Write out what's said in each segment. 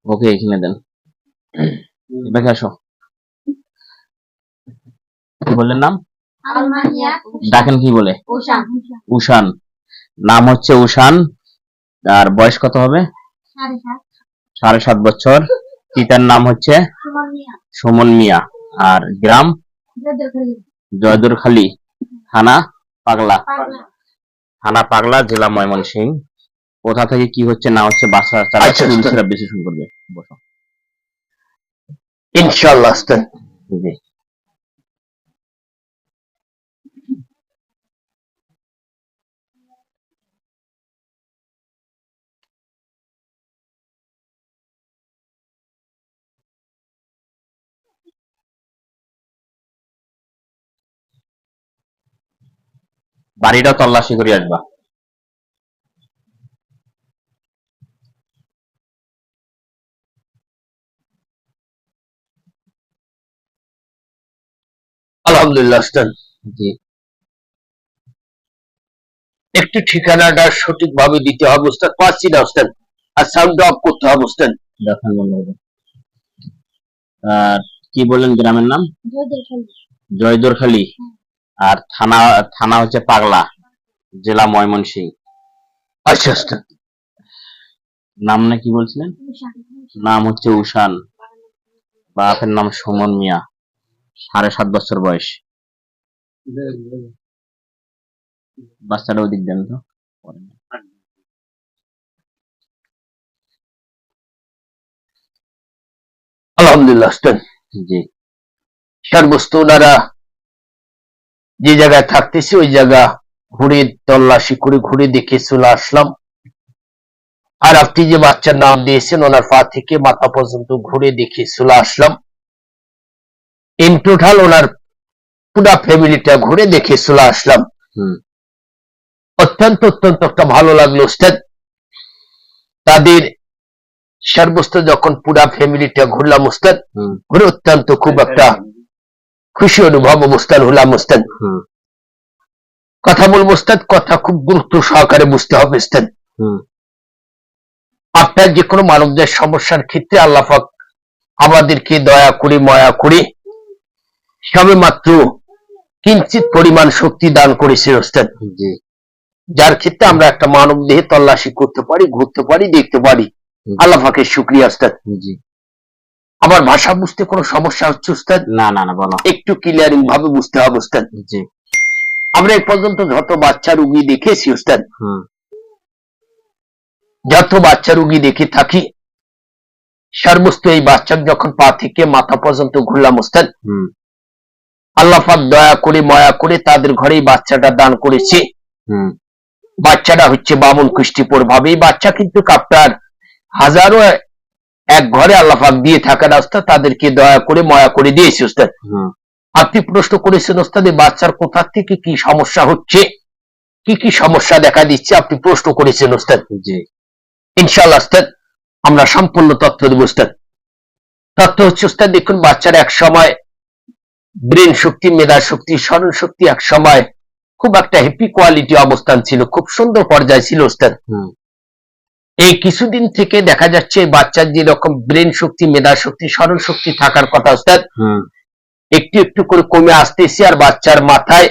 ওকে এখানে দেন। এবার আসো। কি বললেন নাম? ডাকেন কি বলে? উষান। নাম হচ্ছে উষান। আর বয়স কত হবে? 7.5 বছর। পিতার নাম হচ্ছে সুমন মিয়া। আর গ্রাম জয়দুরখালী, থানা পাগলা, জেলা ময়মনসিংহ। কোথা থেকে কি হচ্ছে না হচ্ছে বাসা চালা বিশ্লেষণ করবে। বসো। ইনশাআল্লাহ। জি। বাড়িটা তল্লাশি করে আসবা। আলহামদুলিল্লাহ। জি। একটু ঠিকানাটা সঠিকভাবে দিতে হবে উস্তাদ, পাচ্ছি না উস্তাদ। আর সাউন্ড অফ করতে হবে উস্তাদ। দেখেন বন্ধু। আর কি বলেন গ্রামের নাম? জয়দুরখালী। আর থানা হচ্ছে পাগলা, জেলা ময়মনসিংহ। আচ্ছা উস্তাদ। নাম না কি বলছিলেন? নাম হচ্ছে উষান। বাপের নাম সুমন মিয়া। 7.5 বছর বয়স। বাচ্চাটা ওদিক দেন তো। আলহামদুলিল্লাহ উস্তাদ। জি। সারবস্তু ওনারা যে জায়গায় থাকতেছে ওই জায়গা ঘুরে তল্লাশি করে ঘুরে দেখে চলে আসলাম। আর আপনি যে বাচ্চার নাম দিয়েছেন ওনার পা থেকে মাথা পর্যন্ত ঘুরে দেখে চলে আসলাম। ইন টোটাল ওনার পুরা ফ্যামিলিটা ঘুরে দেখে চলে আসলাম। অত্যন্ত একটা ভালো লাগলো উস্তাদ। তাদের সর্বস্ত যখন পুরা ফ্যামিলিটা ঘুরলাম উস্তাদ, ঘুরে অত্যন্ত খুব একটা খুশি অনুভব অবস্থান হলাম উস্তাদ। কথা বলবো উস্তাদ, কথা খুব গুরুত্ব সহকারে বুঝতে হবে উস্তাদ। আপনার যে কোনো মানবদের সমস্যার ক্ষেত্রে আল্লাহ পাক আমাদেরকে দয়া করে মায়া করে সবে মাত্র কিঞ্চিত পরিমাণ শক্তি দান করেছে উস্তাদ। যার ক্ষেত্রে আমরা একটা মানব দেহে তল্লাশি করতে পারি, ঘুরতে পারি, দেখতে পারি। আল্লাহ পাকের শুকরিয়া উস্তাদ। আমার ভাষা বুঝতে কোনো সমস্যা হচ্ছে উস্তাদ? না না না, বলো। একটু ক্লিয়ারিং ভাবে বুঝতে হবে উস্তাদ। জি। আমরা এই পর্যন্ত যত বাচ্চা রোগী দেখেছি উস্তাদ, যত বাচ্চা রোগী দেখে থাকি, সর্বস্ত এই বাচ্চার যখন পা থেকে মাথা পর্যন্ত ঘুরলাম উস্তাদ, আল্লাহ পাক দয়া করে মায়া করে তাদের ঘরেই বাচ্চাটা দান করেছে। বাচ্চাটা হচ্ছে বামন কুষ্টিপুর ভাবে। বাচ্চা কিন্তু আপনার হাজারো এক ঘরে আল্লাহ পাক দিয়ে থাকার রাস্তা তাদেরকে দয়া করে মায়া করে দিয়েছে উস্তাদ। আপনি প্রশ্ন করেছেন ওস্তাদ বাচ্চার কোথা থেকে কি সমস্যা হচ্ছে, কি কি সমস্যা দেখা দিচ্ছে, আপনি প্রশ্ন করেছেন ওস্তাদ। ইনশাআল্লাহ ওস্তাদ আমরা সম্পূর্ণ তথ্য দেব ওস্তাদ। তথ্য হচ্ছে ওস্তাদ, দেখুন বাচ্চার এক সময় ব্রেন শক্তি, মেধা শক্তি, স্মরণ শক্তি এক সময় খুব একটা হ্যাপি কোয়ালিটি অবস্থান ছিল, খুব সুন্দর পর্যায়ে ছিল ওস্তাদ। এই কিছুদিন থেকে দেখা যাচ্ছে বাচ্চার যেরকম ব্রেন শক্তি, মেধা শক্তি, স্মরণ শক্তি থাকার কথা ওস্তাদ, একটু একটু করে কমে আসতেছে। আর বাচ্চার মাথায়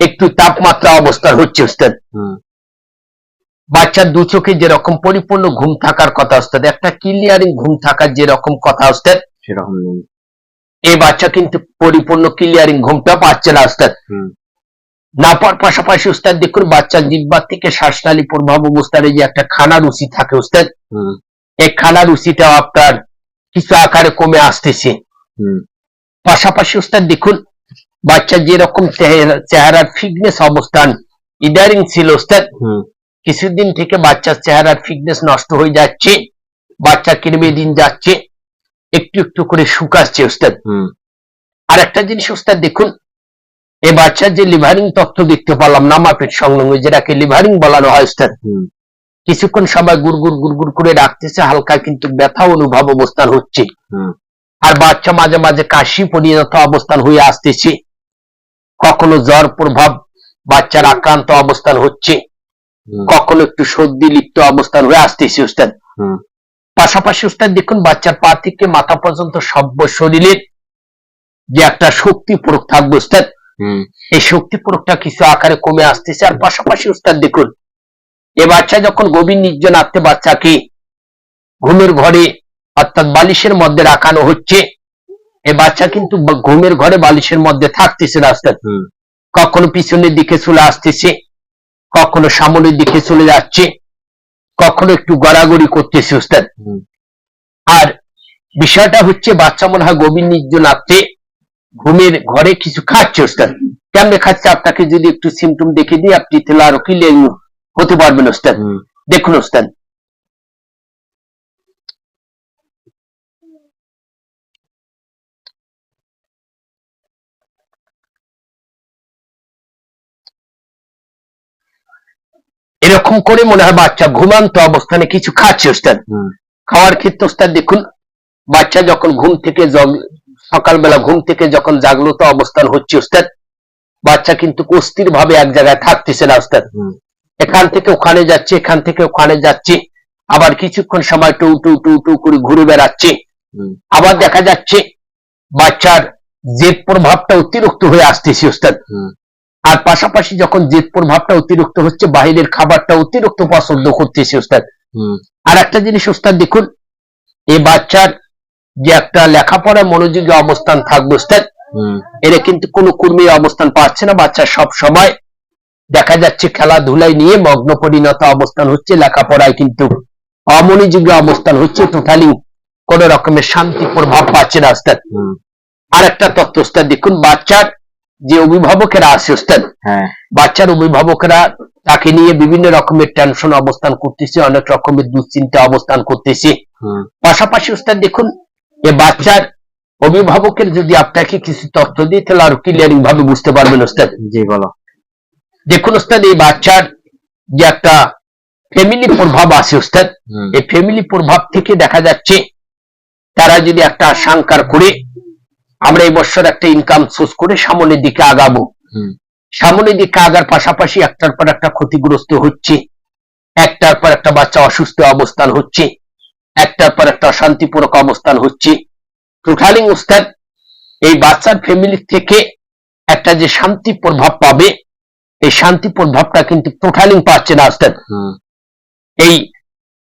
একটু তাপমাত্রা অবস্থান হচ্ছে ওস্তাদ। বাচ্চার দু চোখে যেরকম পরিপূর্ণ ঘুম থাকার কথা ওস্তাদ, একটা ক্লিয়ারিং ঘুম থাকার যেরকম কথা ওস্তাদ, সেরকম নেই। এই বাচ্চা কিন্তু পরিপূর্ণ ক্লিয়ারিং ঘুমটা পাচ্ছে না ওস্তাদ। না পাওয়ার পাশাপাশি ওস্তাদ দেখুন বাচ্চার জিহ্বার থেকে শ্বাসনালী প্রভাব অবস্থায় যে একটা খানা রুচি থাকে ওস্তাদ, এই খানা রুচিটাও আপনার কিছু আকারে কমে আসতেছে। পাশাপাশি ওস্তাদ দেখুন বাচ্চার যেরকম চেহারার ফিটনেস অবস্থান ইদারিং ছিল ওস্তাদ, কিছুদিন থেকে বাচ্চার চেহারার ফিটনেস নষ্ট হয়ে যাচ্ছে। বাচ্চা কিরমে দিন যাচ্ছে একটু একটু করে শুকাচ্ছে ওস্তাদ। আর একটা জিনিস ওস্তাদ দেখুন, এই বাচ্চার যে লিভারিং তথ্য দেখতে পেলাম নামাপেট সংলগ্ন, যেটাকে লিভারিং বলানো হয় ওস্তাদ, কিছুক্ষণ সময় গুড়গুড় গুড়গুড় করে রাখতেছে, হালকা কিন্তু ব্যথা অনুভব অবস্থান হচ্ছে। আর বাচ্চা মাঝে মাঝে কাশি পরিণত অবস্থান হয়ে আসতেছে, কখনো জ্বর প্রভাব বাচ্চার আক্রান্ত অবস্থান হচ্ছে, কখনো একটু সর্দি লিপ্ত অবস্থান হয়ে আসতেছে ওস্তাদ। পাশাপাশি উস্তাদ দেখুন বাচ্চার পা থেকে মাথা পর্যন্ত সর্ব শরীরের যে একটা শক্তি প্রয়োগ থাকবে উস্তাদ, এই শক্তি প্রয়োগটা কিছু আকারে কমে আসতেছে। আর পাশাপাশি উস্তাদ দেখুন এ বাচ্চা যখন গভীর নির্জনার্থে বাচ্চাকে ঘুমের ঘরে অর্থাৎ বালিশের মধ্যে রাখানো হচ্ছে, এ বাচ্চা কিন্তু ঘুমের ঘরে বালিশের মধ্যে থাকতেছে না উস্তাদ। কখনো পিছনের দিকে চলে আসতেছে, কখনো সামনের দিকে চলে যাচ্ছে, কখনো একটু গড়াগড়ি করতেছে উস্তাদ। আর বিষয়টা হচ্ছে বাচ্চা মনে হয় গভীর নির্জনার্থে ঘুমের ঘরে কিছু খাচ্ছে উস্তাদ। কেমনে খাচ্ছে আপনাকে যদি একটু সিমটম দেখে দিই, আপনি তাহলে আরো ক্লিয়ার হতে পারবেন উস্তাদ। দেখুন উস্তাদ, এরকম করে মনে হয় বাচ্চা ঘুমান্ত অবস্থানে কিছু খাচ্ছে উস্তাদ। খাওয়ার ক্ষেত্রে উস্তাদ দেখুন বাচ্চা যখন ঘুম থেকে সকালবেলা ঘুম থেকে যখন জাগ্রত অবস্থান হচ্ছে উস্তাদ, বাচ্চা কিন্তু অস্থির ভাবে এক জায়গায় থাকতেছে না উস্তাদ। এখান থেকে ওখানে যাচ্ছে, এখান থেকে ওখানে যাচ্ছে, আবার কিছুক্ষণ সময় টু টু টু টু করে ঘুরে বেড়াচ্ছে। আবার দেখা যাচ্ছে বাচ্চার জেদ প্রভাবটা অতিরিক্ত হয়ে আসতেছে উস্তাদ। আর পাশাপাশি যখন জেদ প্রভাবটা অতিরিক্ত হচ্ছে, বাহিরের খাবারটা অতিরিক্ত পছন্দ করতেছে উস্তাদ। আর একটা জিনিস উস্তাদ দেখুন, এই বাচ্চার যে একটা লেখাপড়া মনোযোগী অবস্থান থাকবে উস্তাদ, এরা কিন্তু কোনো কর্মী অবস্থান পাচ্ছে না। বাচ্চা সব সময় দেখা যাচ্ছে খেলাধুলায় নিয়ে মগ্ন পরিণত অবস্থান হচ্ছে, লেখাপড়ায় কিন্তু অমনোযোগী অবস্থান হচ্ছে, টোটালি কোন রকমের শান্তি প্রভাব পাচ্ছে না উস্তাদ। আর একটা তথ্য উস্তাদ দেখুন, বাচ্চার যে অভিভাবকেরা আছে উস্তাদ, বাচ্চার অভিভাবকেরা তাকে নিয়ে বিভিন্ন রকমের টেনশন অবস্থান করতেছে, অনেক রকমের দুশ্চিন্তা অবস্থান করতেছে। পাশাপাশি উস্তাদ দেখুন এ বাচ্চার অভিভাবকের যদি আপনাকে কিছু তথ্য দিই তাহলে আরো ক্লিয়ারিং ভাবে বুঝতে পারবেন উস্তাদ। জি বলো। দেখুন উস্তাদ এই বাচ্চার যে একটা ফ্যামিলি প্রভাব আছে উস্তাদ, এই ফ্যামিলি প্রভাব থেকে দেখা যাচ্ছে তারা যদি একটা আশঙ্কার করে আমরা এই বছর একটা ইনকাম সোর্স করে সামনের দিকে আগাবো, সামনের দিকে আগার পাশাপাশি একটার পর একটা ক্ষতিগ্রস্ত হচ্ছে, একটার পর একটা বাচ্চা অসুস্থ অবস্থান হচ্ছে, একটার পর একটা অশান্তিপূর্ণ অবস্থান হচ্ছে। টোটালিং উস্তাদ এই বাচ্চার ফ্যামিলি থেকে একটা যে শান্তি প্রভাব পাবে, এই শান্তি প্রভাবটা কিন্তু টোটালিং পাচ্ছে না উস্তাদ। এই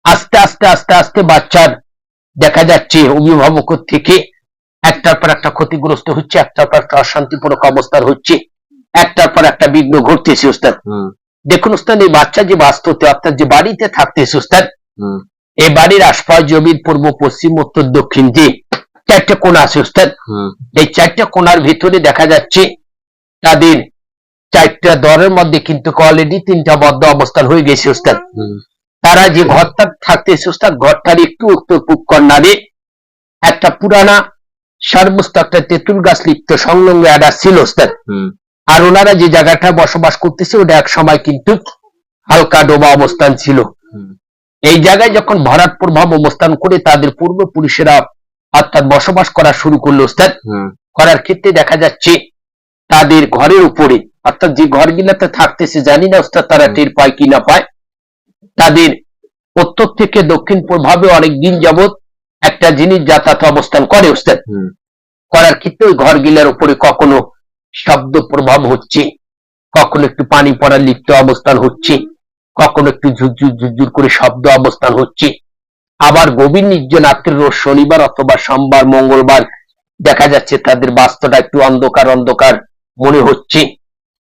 আস্তে আস্তে আস্তে আস্তে বাচ্চার দেখা যাচ্ছে অভিভাবক থেকে একটার পর একটা ক্ষতিগ্রস্ত হচ্ছে, একটার পর একটা অশান্তিপূর্ণ অবস্থান হচ্ছে, একটার পর একটা বিঘ্ন ঘটতেছে উস্তাদ। দেখুন উস্তাদ এই বাচ্চা যে বাস্তবে অর্থাৎ যে বাড়িতে থাকতেছে উস্তাদ, এই বাড়ির আশপাশ জমির পূর্ব পশ্চিম উত্তর দক্ষিণ যে চারটা কোণা আছে উস্তাদ, এই চারটা কোণার ভিতরে দেখা যাচ্ছে তাদের চারটা দরের মধ্যে কিন্তু অলরেডি তিনটা বদ্ধ অবস্থান হয়ে গেছে উস্তাদ। তারা যে ঘরটা থাকতেছে উস্তাদ, ঘরটার একটু উত্তর পূব কর্নারে একটা পুরানা সর্বস্ত একটা তেঁতুল গাছ লিপ্ত সংলগ্ন একটা ছিল উস্তাদ। আর ওনারা যে জায়গাটা বসবাস করতেছে ওটা এক সময় কিন্তু হালকা ডোবা অবস্থান ছিল। এই জায়গায় যখন ভরাট প্রভাব অবস্থান করে তাদের পূর্বপুরুষেরা অর্থাৎ বসবাস করা শুরু করলো উস্তাদ, করার ক্ষেত্রে দেখা যাচ্ছে তাদের ঘরের উপরে অর্থাৎ যে ঘরগুলাতে থাকতেছে, জানি না উস্তাদ তারা টের পায় কি না পায়, তাদের উত্তর থেকে দক্ষিণ প্রভাবে অনেক দিন যাবৎ একটা জিনিস যাতায়াত অবস্থান করে উস্তাদ। করার ক্ষেত্রে ওই ঘরগুলার উপরে কখনো শব্দ প্রভাব হচ্ছে, কখনো একটু পানি পড়ার লিপ্ত অবস্থান হচ্ছে, কখনো একটু ঝুরঝুর ঝুরঝুর করে শব্দ অবস্থান হচ্ছে। আবার গভীর নির্জনাত্রের রোজ শনিবার অথবা সোমবার মঙ্গলবার দেখা যাচ্ছে তাদের বাস্তুটা একটু অন্ধকার অন্ধকার মনে হচ্ছে।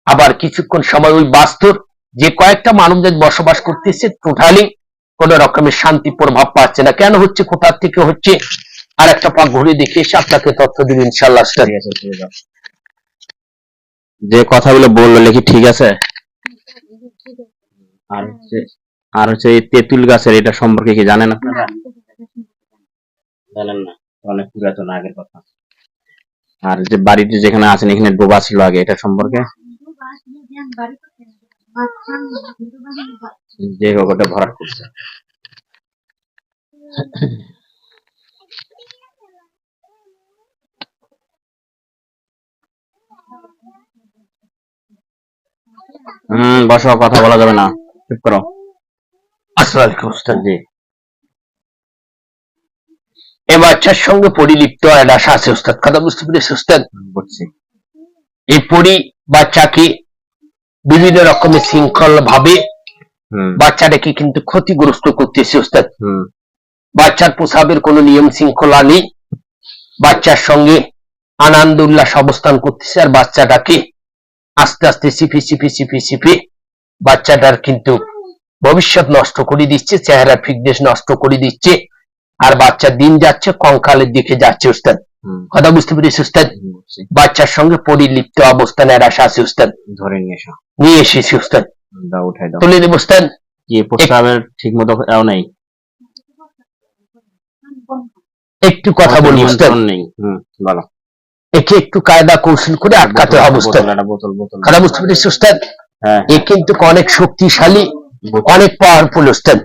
আবার কিছুক্ষণ সময় ওই বাস্তুর যে কয়েকটা মানুষজন বসবাস করতেছে টোটালি কোন রকমের শান্তি প্রভাব পাচ্ছে না। কেন হচ্ছে, কোথা থেকে হচ্ছে, আর একটা পাক ঘুরে দেখে এসে আপনাকে তথ্য দিব ইনশাআল্লাহ। যে কথাগুলো বললো লেখি ঠিক আছে? আর হচ্ছে এই তেঁতুল গাছের এটা সম্পর্কে কি জানেন আপনারা? জানেন না, অনেক পুরাতন আগের কথা। আর যে বাড়িটি যেখানে আছেন এখানে ডোবা ছিল আগে, এটা সম্পর্কে যে হোক ওটা ভরাট করছে। বসো, কথা বলা যাবে না, চুপ করো। আসসালামু আলাইকুম উস্তাদ। জি। এ বাচ্চার সঙ্গে পরিলিপ্ত একটা আশা আছে ওস্তাদ, কথা বুঝতে পেরেছি ওস্তাদ? বুঝছি। এই পরি বাচ্চাকে বিভিন্ন রকমের শৃঙ্খল ভাবে বাচ্চাটাকে কিন্তু ক্ষতিগ্রস্ত করতেছে ওস্তাদ। বাচ্চার প্রসাবের কোনো নিয়ম শৃঙ্খলা নেই, বাচ্চার সঙ্গে আনন্দ উল্লাস অবস্থান করতেছে, আর বাচ্চাটাকে আস্তে আস্তে সিপে সিপে সিপে সিপে বাচ্চাটার কিন্তু ভবিষ্যৎ নষ্ট করে দিচ্ছে, চেহারা ফিটনেস নষ্ট করে দিচ্ছে, আর বাচ্চার দিন যাচ্ছে কঙ্কালের দিকে যাচ্ছে ওস্তাদ, কথা বুঝতে পেরেছি ওস্তাদ? বাচ্চার সঙ্গে পরিলিপ্ত অবস্থানে আশা আছে ওস্তাদ, ধরে নিয়ে এসেছি ওস্তাদ, উঠাই দাও, তুলে দেব ওস্তাদ। কি প্রস্তাবের ঠিক মতো নেই, একটু কথা বলি ওস্তাদ, নেই। বলো। একে একটু কায়দা কৌশল করে আটকাতে হবে ওস্তাদ, কথা বুঝতে পেরেছি ওস্তাদ? এ কিন্তু অনেক শক্তিশালী, অনেক পাওয়ারফুল ওস্তাদ।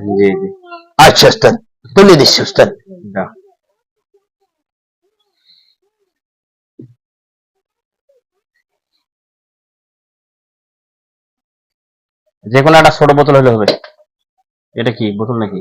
আচ্ছা ওস্তাদ, তুলে দিচ্ছি ওস্তাদ। যে কোনো একটা ছোট বোতল হলে হবে। এটা কি বোতল নাকি?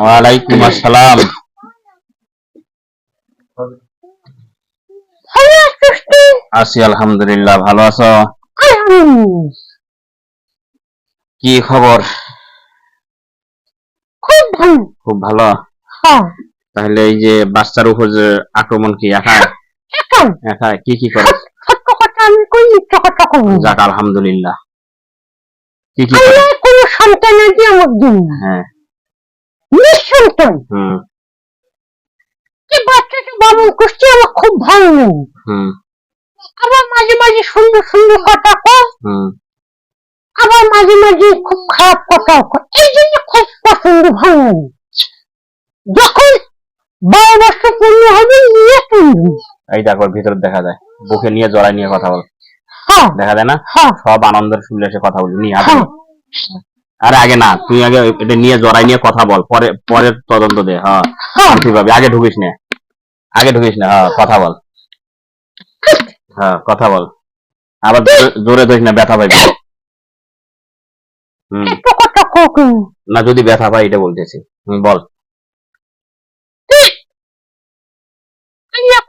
ওয়ালাইকুম আসসালাম। আছি আলহামদুলিল্লাহ, ভালো আছো? কি খবর? খুব ভালো। তাহলে এই যে বাচ্চার উপর যে আক্রমণ কি একাই একাই কি কি করে? যাক আলহামদুলিল্লাহ। কি কি করে? কোনো সন্তান আছে আমার জন্য? হ্যাঁ, নিঃসন্তান। যে বাচ্চাটা বাবন করছে আমার খুব ভালো লাগে। আবার মাঝে মাঝে সুন্দর সুন্দর কথা কয়, আবার মাঝে মাঝে খুব খারাপ কথাও কয়, এই জন্য খুব পছন্দ, ভালো লাগে। যখন 12 বছর পূর্ণ হবে নিয়ে তুলবি। এই দেখো ভিতরে দেখা যায়, বুকে নিয়ে জড়াই নিয়ে কথা বল, দেখা যায় না? সব আনন্দের উল্লাসে কথা বলি নিয়ে। আরে আগে না, তুই আগে এটা নিয়ে জড়াই নিয়ে কথা বল, পরে পরের তদন্ত দে। হ্যাঁ ঠিক হবে, আগে ঢুকিস না, আগে ঢুকিস না। হ্যাঁ কথা বল, হ্যাঁ কথা বল, আবার জোরে ধরিস না, ব্যথা পাইবি। না যদি ব্যথা পাই এটা বলতেছি, বল।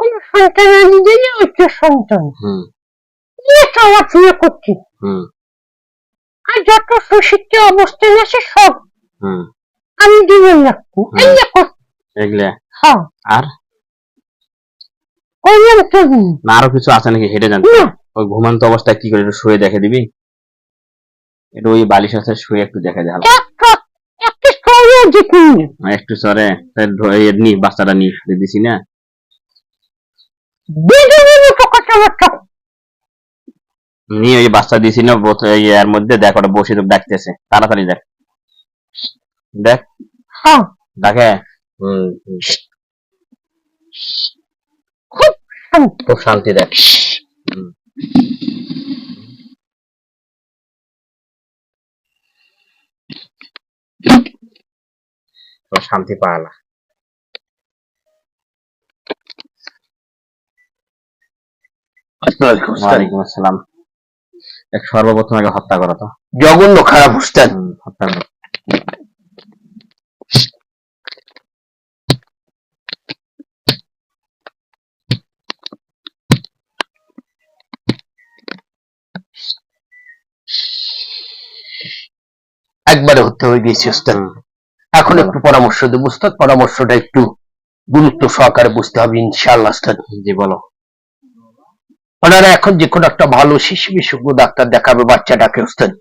কোনো সন্তান আনি দিলে উচ্চ সন্তান নিয়ে চলাফেরা করছি, আর যত সুশিক্ষিত অবস্থান আছে সব আমি দিবেন রাখবো। এগুলা আর না আরো কিছু আছে নাকি হেঁটে জানতে? ওই ঘুমান্ত অবস্থায় কি করে একটু শুয়ে দেখে দিবি, একটু ওই বালিশ আছে শুয়ে একটু দেখে দে, একটু সরে নি বাচ্চাটা নিয়ে শুয়ে দিছি না, নিয়ে ওই বাচ্চা দিছি না এর মধ্যে দেখ, ওটা বসে তো ডাকতেছে, তাড়াতাড়ি দেখ দেখ ডাকে। খুব শান্তি দেখ। শান্তি পাওয়া। ওয়ালাইকুম আসসালাম। এক সর্বপ্রথম আগে হত্যা করো তো, জঘন্য খারাপ উস্তাদ। হত্যা করো। একবারে হত্যা হয়ে গেছে উস্তাদ। এখন একটু পরামর্শ দেব উস্তাদ, পরামর্শটা একটু গুরুত্ব সহকারে বুঝতে হবে ইনশাআল্লাহ উস্তাদ। জি বলো। ওনারা এখন যে কোনো একটা ভালো শিশু বিশেষজ্ঞ ডাক্তার দেখাবে বাচ্চাটাকে উস্তাদ,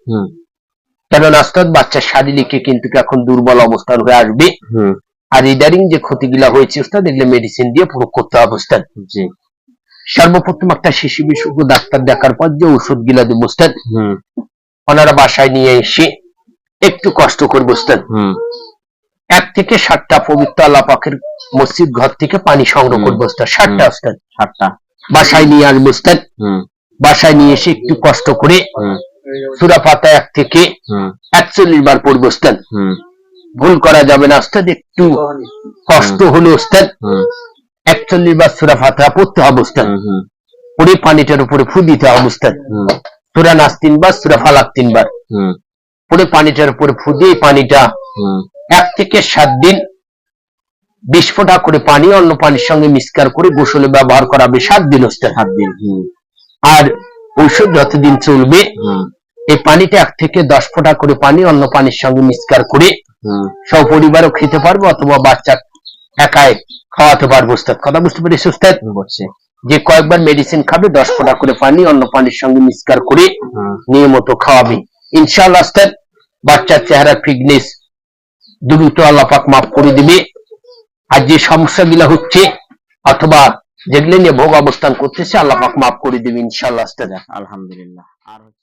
কেননা উস্তাদ বাচ্চার শারীরিকে কিন্তু এখন দুর্বল অবস্থান হয়ে আসবে, আর ইদারিং যে ক্ষতিগুলা হয়েছে উস্তাদ এগুলো মেডিসিন দিয়ে পুরো করতে হবে উস্তাদ। জি সর্বপ্রথম একটা শিশু বিশেষজ্ঞ ডাক্তার দেখার পর যে ওষুধ গুলা দেব উস্তাদ, ওনারা বাসায় নিয়ে এসে একটু কষ্ট করবে উস্তাদ। 1 থেকে 7টা পবিত্র আল্লাহ পাকের মসজিদ ঘর থেকে পানি সংগ্রহ করবে উস্তাদ, 7টা উস্তাদ, 7টা বাসায় নিয়ে আসবে উস্তাদ। বাসায় নিয়ে এসে একটু কষ্ট করে সূরা ফাতিহা 1 থেকে 41 বার পড়বে ওস্তাদ। ভুল করা যাবে না ওস্তাদ, একটু কষ্ট হলো ওস্তাদ। 41 বার সূরা ফাতিহা পড়তে হবে ওস্তাদ। পরে পানিটার উপরে ফু দিতে হবে ওস্তাদ। সূরা নাস 3 বার, সূরা ফালাক 3 বার পরে পানিটার উপরে ফু দিয়ে পানিটা 1 থেকে 7 দিন 20 ফোঁটা করে পানি অন্য পানির সঙ্গে মিক্সচার করে গোসলে ব্যবহার করা হবে 7 দিন ওস্তাদ। 7 দিন। আর ঔষধ যতদিন চলবে এই পানিটা 1 থেকে 10 ফোঁটা করে পানি অন্য পানির সঙ্গে মিক্সচার করে সপরিবারও খেতে পারবো অথবা বাচ্চা একাই খাওয়াতে পারবো ওস্তাদ। কথা বুঝতে পেরেছি ওস্তাদ? যে কয়েকবার মেডিসিন খাবে 10 ফোঁটা করে পানি অন্য পানির সঙ্গে মিক্সচার করে নিয়মিত খাওয়াবে ইনশাআল্লাহ ওস্তাদ। বাচ্চার চেহারা ফিটনেস দ্রুত আল্লাহ পাক মাফ করে দিবে। আর যে সমস্যাগুলো হচ্ছে অথবা যেগুলো নিয়ে ভোগ অবস্থান করতেছে আল্লাহ পাক মাফ করে দিবে ইনশাআল্লাহ ওস্তাদ। আলহামদুলিল্লাহ। আর